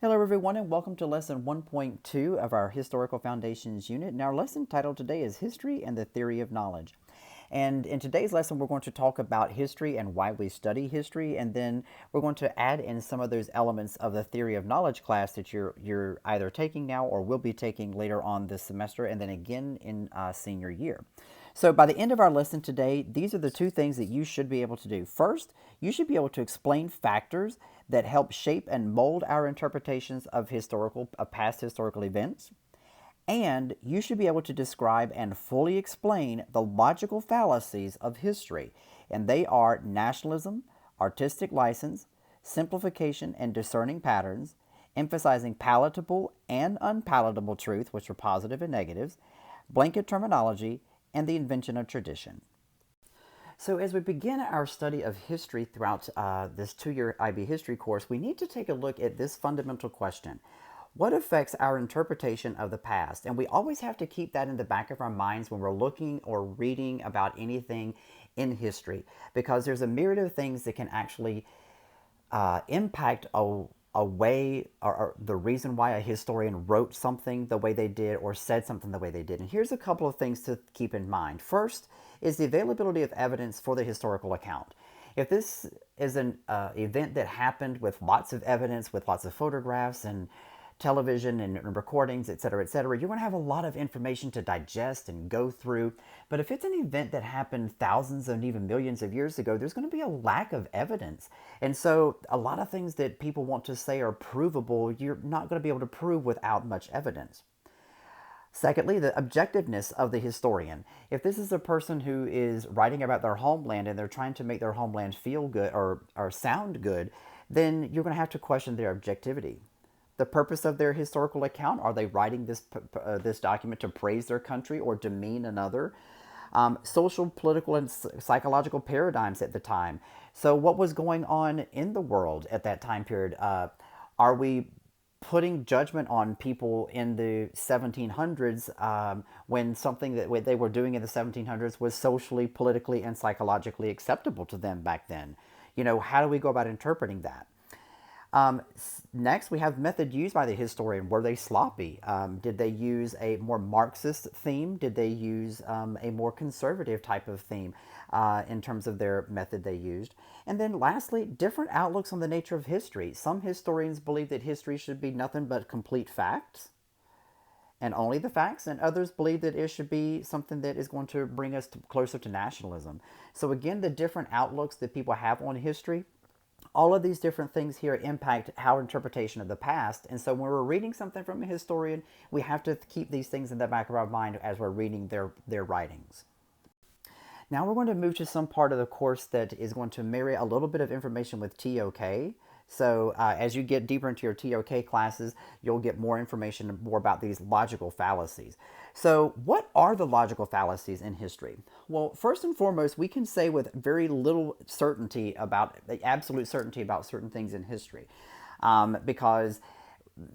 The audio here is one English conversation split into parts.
Hello everyone and welcome to lesson 1.2 of our Historical Foundations unit. And our lesson title today is History and the Theory of Knowledge. And in today's lesson we're going to talk about history and why we study history, and then we're going to add in some of those elements of the theory of knowledge class that you're either taking now or will be taking later on this semester, and then again in senior year. So by the end of our lesson today, these are the two things that you should be able to do. First, you should be able to explain factors that help shape and mold our interpretations of past historical events. And you should be able to describe and fully explain the logical fallacies of history. And they are nationalism, artistic license, simplification and discerning patterns, emphasizing palatable and unpalatable truth, which are positive and negatives, blanket terminology, and the invention of tradition. So as we begin our study of history throughout this two-year IB history course, we need to take a look at this fundamental question. What affects our interpretation of the past? And we always have to keep that in the back of our minds when we're looking or reading about anything in history, because there's a myriad of things that can actually impact a way or the reason why a historian wrote something the way they did or said something the way they did. And here's a couple of things to keep in mind. First is the availability of evidence for the historical account. If this is an event that happened with lots of evidence, with lots of photographs and television and recordings, etc., you're going to have a lot of information to digest and go through. But if it's an event that happened thousands and even millions of years ago, there's going to be a lack of evidence. And so a lot of things that people want to say are provable, you're not going to be able to prove without much evidence. Secondly, the objectiveness of the historian. If this is a person who is writing about their homeland and they're trying to make their homeland feel good or sound good, then you're going to have to question their objectivity. The purpose of their historical account, are they writing this document to praise their country or demean another? Social, political, and psychological paradigms at the time. So what was going on in the world at that time period? Are we putting judgment on people in the 1700s when something that they were doing in the 1700s was socially, politically, and psychologically acceptable to them back then? How do we go about interpreting that? Next, we have method used by the historian. Were they sloppy? Did they use a more Marxist theme? Did they use a more conservative type of theme in terms of their method they used? And then lastly, different outlooks on the nature of history. Some historians believe that history should be nothing but complete facts and only the facts, and others believe that it should be something that is going to bring us closer to nationalism. So again, the different outlooks that people have on history, all of these different things here impact our interpretation of the past. And so when we're reading something from a historian, we have to keep these things in the back of our mind as we're reading their writings. Now we're going to move to some part of the course that is going to marry a little bit of information with TOK. So as you get deeper into your TOK classes, you'll get more information more about these logical fallacies. So what are the logical fallacies in history? Well, first and foremost, we can say with very little certainty about, absolute certainty about certain things in history, because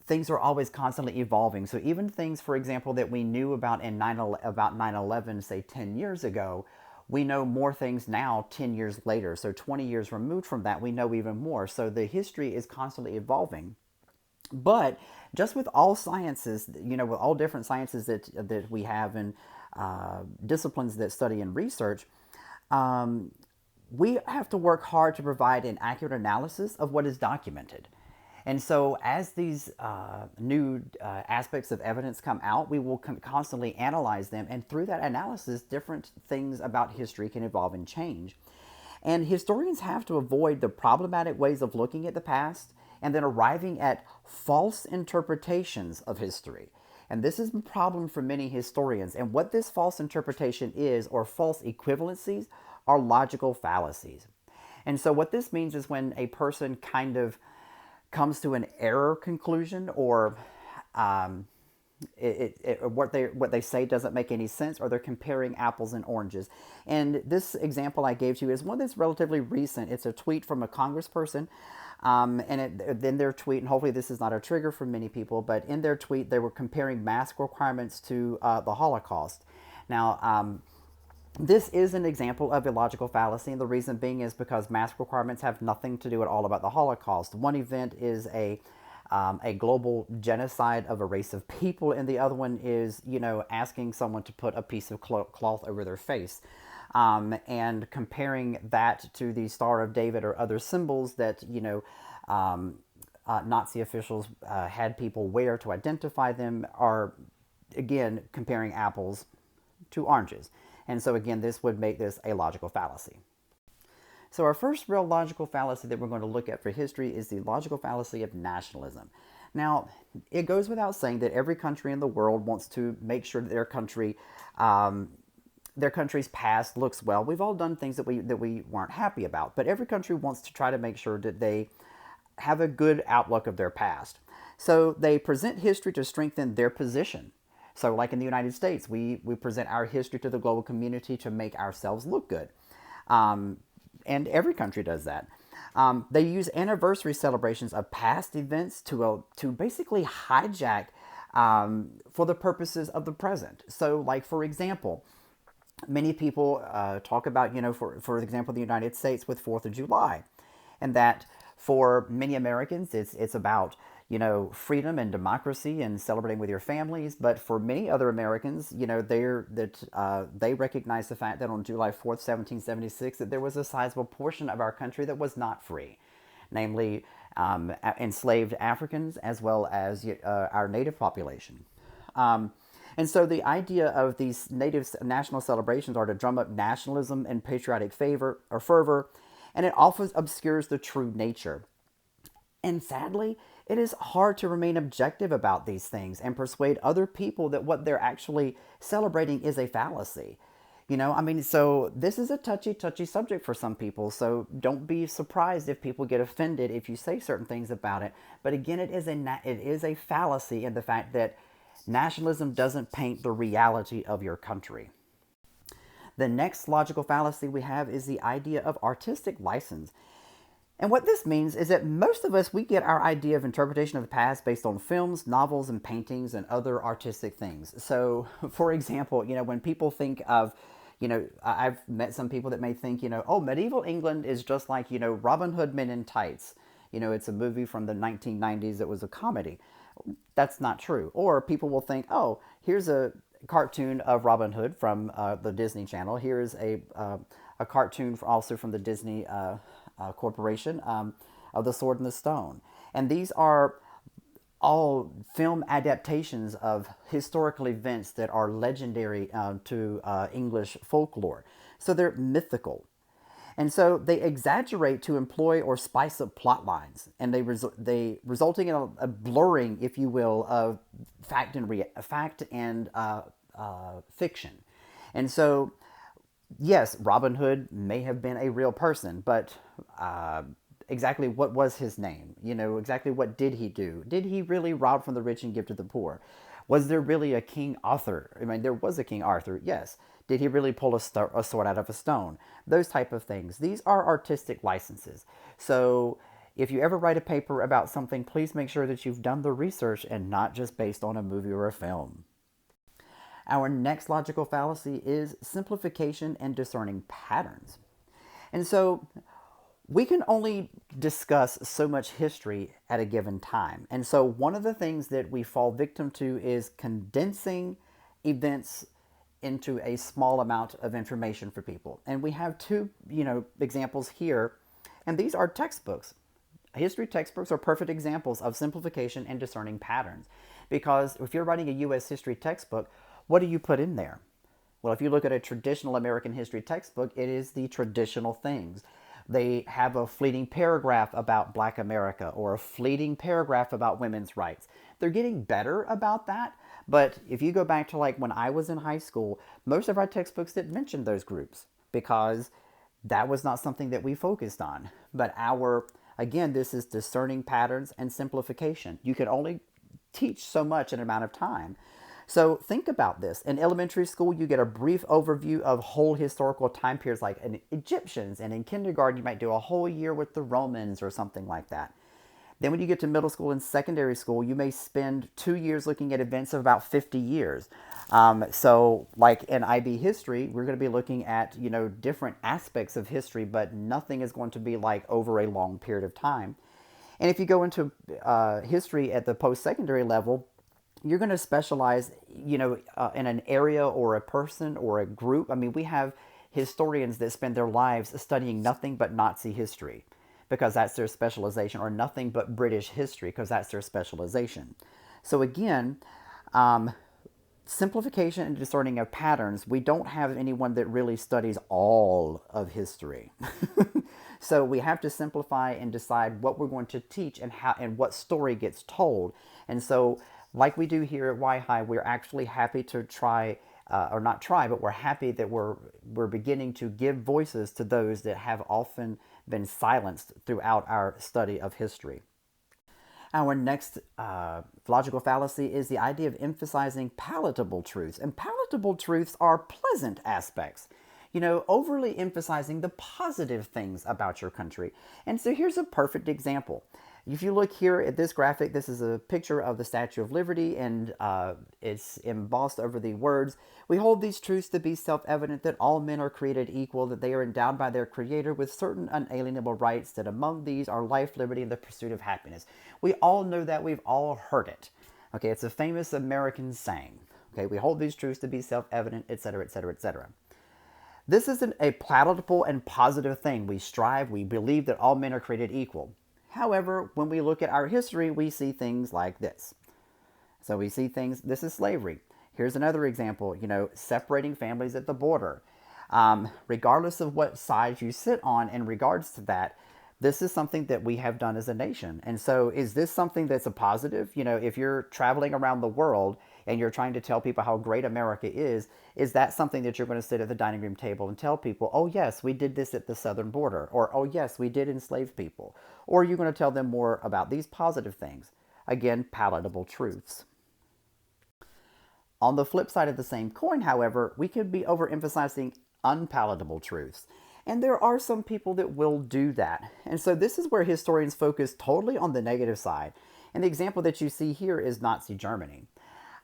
things are always constantly evolving. So even things, for example, that we knew about about 9/11, say 10 years ago, we know more things now 10 years later. So 20 years removed from that, we know even more. So the history is constantly evolving. But just with all sciences, with all different sciences that we have and disciplines that study and research, we have to work hard to provide an accurate analysis of what is documented. And so as these new aspects of evidence come out, we will constantly analyze them. And through that analysis, different things about history can evolve and change. And historians have to avoid the problematic ways of looking at the past and then arriving at false interpretations of history. And this is a problem for many historians. And what this false interpretation is, or false equivalencies, are logical fallacies. And so what this means is when a person kind of comes to an error conclusion, or what they say doesn't make any sense, or they're comparing apples and oranges. And this example I gave to you is one that's relatively recent. It's a tweet from a congressperson, then their tweet, and hopefully this is not a trigger for many people, but in their tweet they were comparing mask requirements to the Holocaust. Now, this is an example of a logical fallacy, and the reason being is because mask requirements have nothing to do at all about the Holocaust. One event is a a global genocide of a race of people, and the other one is, asking someone to put a piece of cloth over their face. And comparing that to the Star of David or other symbols that, Nazi officials had people wear to identify them, are, again, comparing apples to oranges. And so, again, this would make this a logical fallacy. So our first real logical fallacy that we're going to look at for history is the logical fallacy of nationalism. Now, it goes without saying that every country in the world wants to make sure that their country's past looks well. We've all done things that we weren't happy about, but every country wants to try to make sure that they have a good outlook of their past. So they present history to strengthen their position. So like in the United States, we present our history to the global community to make ourselves look good. And every country does that. They use anniversary celebrations of past events to basically hijack for the purposes of the present. So, like, for example, many people talk about, for example, the United States with 4th of July. And that for many Americans, it's about, freedom and democracy and celebrating with your families. But for many other Americans, they recognize the fact that on July 4th, 1776, that there was a sizable portion of our country that was not free, namely enslaved Africans as well as our native population. And so the idea of these native national celebrations are to drum up nationalism and patriotic fervor, and it often obscures the true nature. And sadly, it is hard to remain objective about these things and persuade other people that what they're actually celebrating is a fallacy. So this is a touchy subject for some people. So don't be surprised if people get offended if you say certain things about it. But again, it is a fallacy in the fact that nationalism doesn't paint the reality of your country. The next logical fallacy we have is the idea of artistic license. And what this means is that most of us, we get our idea of interpretation of the past based on films, novels, and paintings and other artistic things. So, for example, when people think of, I've met some people that may think, oh, medieval England is just like, Robin Hood Men in Tights. It's a movie from the 1990s that was a comedy. That's not true. Or people will think, oh, here's a cartoon of Robin Hood from the Disney Channel. Here's a cartoon also from the Disney Corporation of The Sword and the Stone. And these are all film adaptations of historical events that are legendary to English folklore. So they're mythical. And so they exaggerate to employ or spice up plot lines, and they resulting in a blurring, if you will, of fact and fiction. And so, yes, Robin Hood may have been a real person, but exactly what was his name? Exactly what did he do? Did he really rob from the rich and give to the poor? Was there really a King Arthur? I mean, there was a King Arthur, yes. Did he really pull a sword out of a stone? Those type of things. These are artistic licenses. So if you ever write a paper about something, please make sure that you've done the research and not just based on a movie or a film. Our next logical fallacy is simplification and discerning patterns. And so we can only discuss so much history at a given time. And so one of the things that we fall victim to is condensing events into a small amount of information for people. And we have two, examples here, and these are textbooks. History textbooks are perfect examples of simplification and discerning patterns. Because if you're writing a U.S. history textbook, what do you put in there? Well, if you look at a traditional American history textbook, it is the traditional things. They have a fleeting paragraph about Black America or a fleeting paragraph about women's rights. They're getting better about that. But if you go back to like when I was in high school, most of our textbooks didn't mention those groups because that was not something that we focused on. But again, this is discerning patterns and simplification. You can only teach so much in an amount of time. So think about this. In elementary school, you get a brief overview of whole historical time periods like in Egyptians, and in kindergarten, you might do a whole year with the Romans or something like that. Then when you get to middle school and secondary school, you may spend 2 years looking at events of about 50 years. So like in IB history, we're going to be looking at, different aspects of history, but nothing is going to be like over a long period of time. And if you go into history at the post-secondary level, you're going to specialize, in an area or a person or a group. I mean, we have historians that spend their lives studying nothing but Nazi history because that's their specialization, or nothing but British history because that's their specialization. So again, simplification and discerning of patterns, we don't have anyone that really studies all of history. So we have to simplify and decide what we're going to teach and how and what story gets told. And so, like we do here at Y-High, we're actually happy to try, or not try, but we're happy that we're beginning to give voices to those that have often been silenced throughout our study of history. Our next logical fallacy is the idea of emphasizing palatable truths. And palatable truths are pleasant aspects, overly emphasizing the positive things about your country. And so here's a perfect example. If you look here at this graphic, this is a picture of the Statue of Liberty, and it's embossed over the words, "We hold these truths to be self-evident, that all men are created equal, that they are endowed by their Creator with certain unalienable rights, that among these are life, liberty, and the pursuit of happiness." We all know that. We've all heard it. Okay, it's a famous American saying. Okay, we hold these truths to be self-evident, etc., etc., etc. This isn't a palatable and positive thing. We believe that all men are created equal. However, when we look at our history, we see things like this. So we see things, this is slavery. Here's another example, separating families at the border. Regardless of what side you sit on in regards to that, this is something that we have done as a nation. And so is this something that's a positive? If you're traveling around the world and you're trying to tell people how great America is that something that you're going to sit at the dining room table and tell people, oh yes, we did this at the southern border, or oh yes, we did enslave people? Or are you going to tell them more about these positive things? Again, palatable truths. On the flip side of the same coin, however, we could be overemphasizing unpalatable truths. And there are some people that will do that. And so this is where historians focus totally on the negative side. And the example that you see here is Nazi Germany.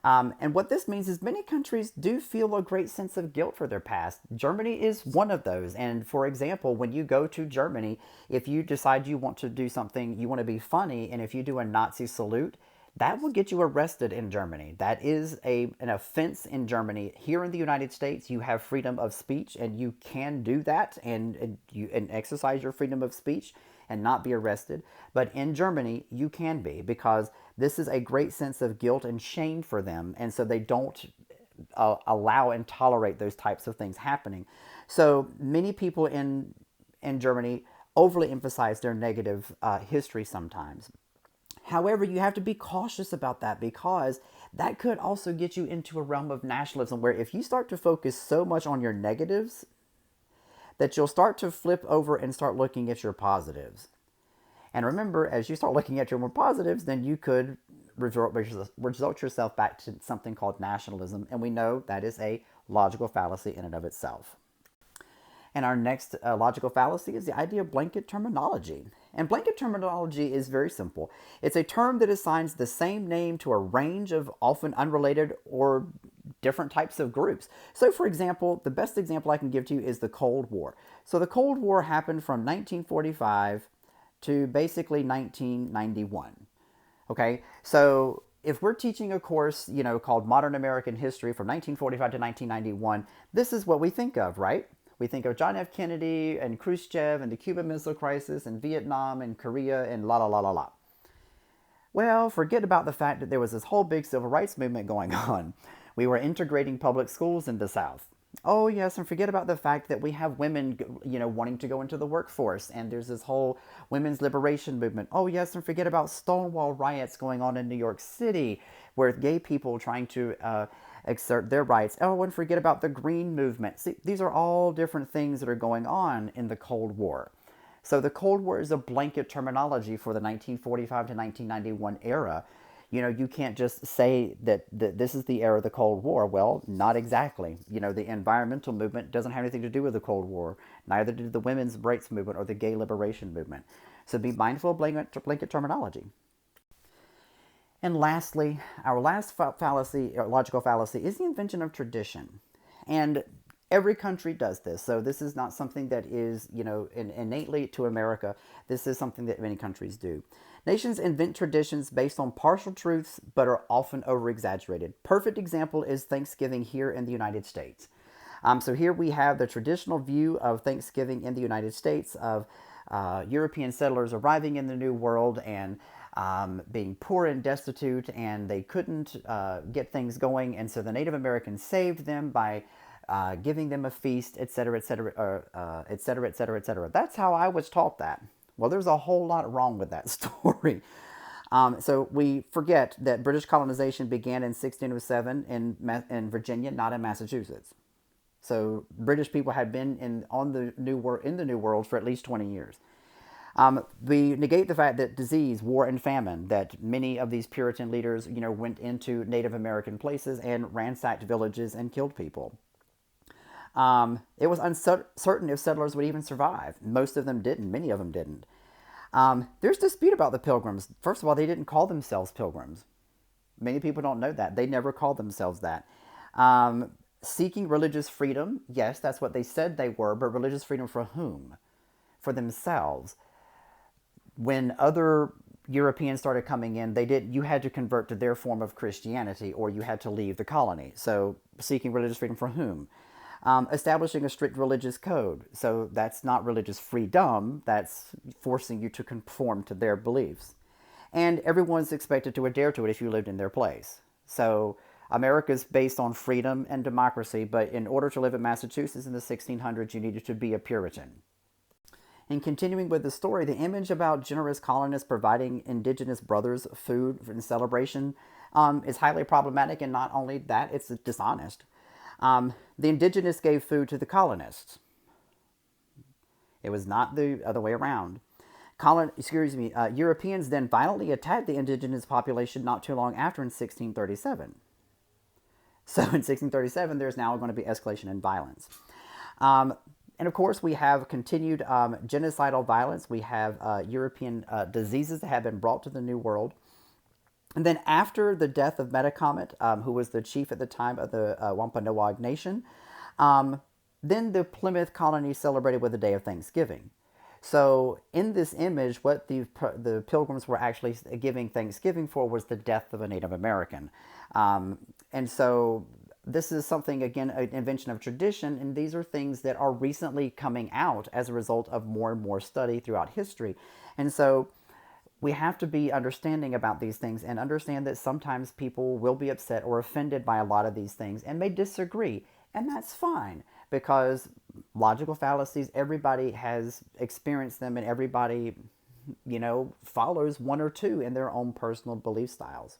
And what this means is many countries do feel a great sense of guilt for their past. Germany is one of those. And for example, when you go to Germany, if you decide you want to do something, you want to be funny, and if you do a Nazi salute, that will get you arrested in Germany. That is an offense in Germany. Here in the United States, you have freedom of speech, and you can do that and exercise your freedom of speech and not be arrested. But in Germany, you can be, because this is a great sense of guilt and shame for them, and so they don't allow and tolerate those types of things happening. So many people in Germany overly emphasize their negative history sometimes. However, you have to be cautious about that, because that could also get you into a realm of nationalism where if you start to focus so much on your negatives that you'll start to flip over and start looking at your positives. And remember, as you start looking at your more positives, then you could result yourself back to something called nationalism, and we know that is a logical fallacy in and of itself. And our next logical fallacy is the idea of blanket terminology. And blanket terminology is very simple. It's a term that assigns the same name to a range of often unrelated or different types of groups. So for example, the best example I can give to you is the Cold War. So the Cold War happened from 1945 to basically 1991. Okay, so if we're teaching a course, called Modern American History from 1945 to 1991, this is what we think of, right? We think of John F. Kennedy and Khrushchev and the Cuban Missile Crisis and Vietnam and Korea and la la la la la. Well, forget about the fact that there was this whole big civil rights movement going on. We were integrating public schools in the South. Oh yes, and forget about the fact that we have women, wanting to go into the workforce, and there's this whole women's liberation movement. Oh yes, and forget about Stonewall riots going on in New York City, where gay people trying to exert their rights. Oh, and forget about the Green Movement. See, these are all different things that are going on in the Cold War. So the Cold War is a blanket terminology for the 1945 to 1991 era. You can't just say that this is the era of the Cold War. Well, not exactly. The environmental movement doesn't have anything to do with the Cold War. Neither did the women's rights movement or the gay liberation movement. So be mindful of blanket terminology. And lastly, our last fallacy, or logical fallacy, is the invention of tradition. And every country does this. So this is not something that is, innately to America. This is something that many countries do. Nations invent traditions based on partial truths but are often over-exaggerated. Perfect example is Thanksgiving here in the United States. So here we have the traditional view of Thanksgiving in the United States of European settlers arriving in the New World and being poor and destitute, and they couldn't get things going, and so the Native Americans saved them by giving them a feast, etc., etc., etc., etc., etc. That's how I was taught that. Well, there's a whole lot wrong with that story. So we forget that British colonization began in 1607 in Virginia, not in Massachusetts. So British people had been in the New World for at least 20 years. We negate the fact that disease, war, and famine, that many of these Puritan leaders, went into Native American places and ransacked villages and killed people. It was uncertain if settlers would even survive. Most of them didn't. Many of them didn't. There's dispute about the Pilgrims. First of all, they didn't call themselves Pilgrims. Many people don't know that. They never called themselves that. Seeking religious freedom, yes, that's what they said they were, but religious freedom for whom? For themselves. When other Europeans started coming in, you had to convert to their form of Christianity or you had to leave the colony. So seeking religious freedom for whom? Establishing a strict religious code. So that's not religious freedom, that's forcing you to conform to their beliefs. And everyone's expected to adhere to it if you lived in their place. So America's based on freedom and democracy, but in order to live in Massachusetts in the 1600s, you needed to be a Puritan. And continuing with the story, the image about generous colonists providing indigenous brothers food in celebration is highly problematic, and not only that, it's dishonest. The indigenous gave food to the colonists. It was not the other way around. Europeans then violently attacked the indigenous population not too long after in 1637. So in 1637, there's now going to be escalation in violence. And of course, we have continued genocidal violence. We have European diseases that have been brought to the New World. And then after the death of Metacomet, who was the chief at the time of the Wampanoag Nation, then the Plymouth colony celebrated with the day of Thanksgiving. So in this image, what the Pilgrims were actually giving Thanksgiving for was the death of a Native American. And so this is something, again, an invention of tradition, and these are things that are recently coming out as a result of more and more study throughout history. And so we have to be understanding about these things and understand that sometimes people will be upset or offended by a lot of these things and may disagree, and that's fine, because logical fallacies, everybody has experienced them, and everybody, follows one or two in their own personal belief styles.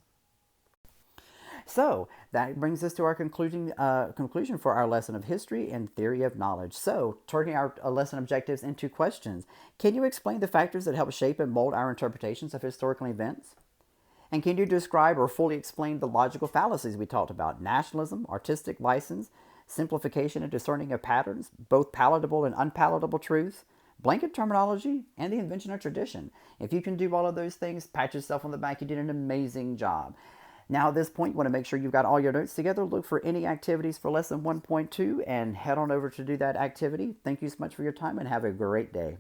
So that brings us to our conclusion for our lesson of history and theory of knowledge. So turning our lesson objectives into questions. Can you explain the factors that help shape and mold our interpretations of historical events? And can you describe or fully explain the logical fallacies we talked about? Nationalism, artistic license, simplification and discerning of patterns, both palatable and unpalatable truths, blanket terminology, and the invention of tradition. If you can do all of those things, pat yourself on the back. You did an amazing job. Now at this point, you want to make sure you've got all your notes together. Look for any activities for lesson 1.2 and head on over to do that activity. Thank you so much for your time and have a great day.